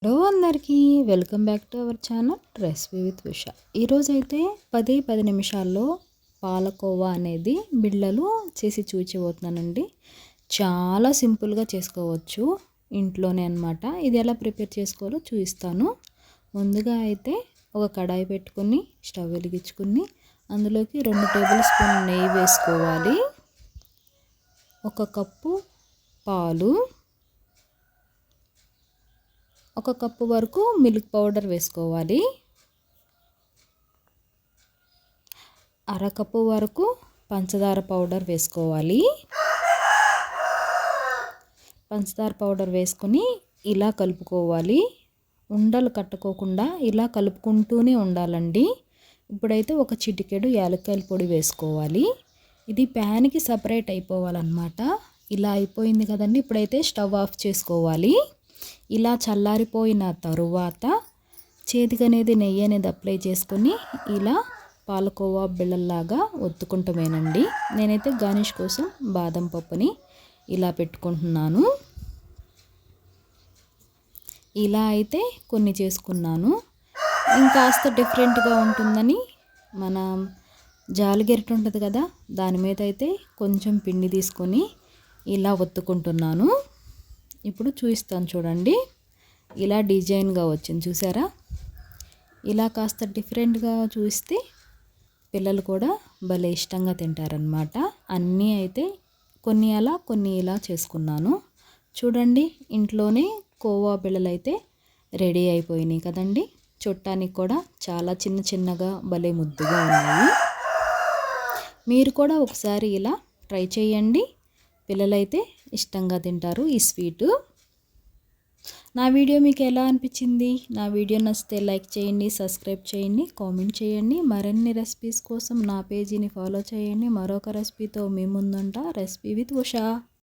Hello అందరికీ welcome back to our channel recipe with Usha. ఈరోజైతే 10 నిమిషాల్లో పాలకోవా అనేది బిళ్ళలు చేసి చూచిపోతున్నానండి. చాలా సింపుల్గా చేసుకోవచ్చు ఇంట్లోనే అన్నమాట. ఇది ఎలా ప్రిపేర్ చేసుకోవాలో చూపిస్తాను. ముందుగా అయితే ఒక కడాయి పెట్టుకుని స్టవ్ వెలిగించుకుని అందులోకి 2 టేబుల్ స్పూన్ నెయ్యి వేసుకోవాలి. 1 కప్పు పాలు, 1 కప్పు వరకు మిల్క్ పౌడర్ వేసుకోవాలి. 1/2 కప్పు వరకు పంచదార పౌడర్ వేసుకోవాలి. పంచదార పౌడర్ వేసుకొని ఇలా కలుపుకోవాలి. ఉండలు కట్టుకోకుండా ఇలా కలుపుకుంటూనే ఉండాలండి. ఇప్పుడైతే ఒక చిటికెడు యాలక్కాయల పొడి వేసుకోవాలి. ఇది ప్యాన్కి సపరేట్ అయిపోవాలన్నమాట. ఇలా అయిపోయింది కదండి. ఇప్పుడైతే స్టవ్ ఆఫ్ చేసుకోవాలి. ఇలా చల్లారిపోయిన తరువాత చేతికి అనేది నెయ్యి అనేది అప్లై చేసుకొని ఇలా పాలకోవా బిళ్ళల్లాగా ఒత్తుకుంటామేనండి. నేనైతే గార్నిష్ కోసం బాదం పప్పుని ఇలా పెట్టుకుంటున్నాను. ఇలా అయితే కొన్ని చేసుకున్నాను. ఇంకాస్త డిఫరెంట్గా ఉంటుందని మన జాలిగెరట ఉంటుంది కదా, దాని మీద అయితే కొంచెం పిండి తీసుకొని ఇలా ఒత్తుకుంటున్నాను. ఇప్పుడు చూపిస్తాను చూడండి. ఇలా డిజైన్గా వచ్చింది చూసారా. ఇలా కాస్త డిఫరెంట్గా చూస్తే పిల్లలు కూడా భలే ఇష్టంగా తింటారనమాట. అన్నీ అయితే కొన్ని అలా కొన్ని ఇలా చేసుకున్నాను. చూడండి, ఇంట్లోనే కోవా బిళ్ళలు అయితే రెడీ అయిపోయినాయి కదండి. చుట్టానికి కూడా చాలా చిన్న చిన్నగా భలే ముద్దుగా ఉన్నాయి. మీరు కూడా ఒకసారి ఇలా ట్రై చేయండి. పిల్లలైతే ఇష్టంగా తింటారు ఈ స్వీటు. నా వీడియో మీకు ఎలా అనిపించింది? నా వీడియో నచ్చితే లైక్ చేయండి, సబ్స్క్రైబ్ చేయండి, కామెంట్ చేయండి. మరిన్ని రెసిపీస్ కోసం నా పేజీని ఫాలో చేయండి. మరొక రెసిపీతో మీ ముందుంటా. Recipe with Usha.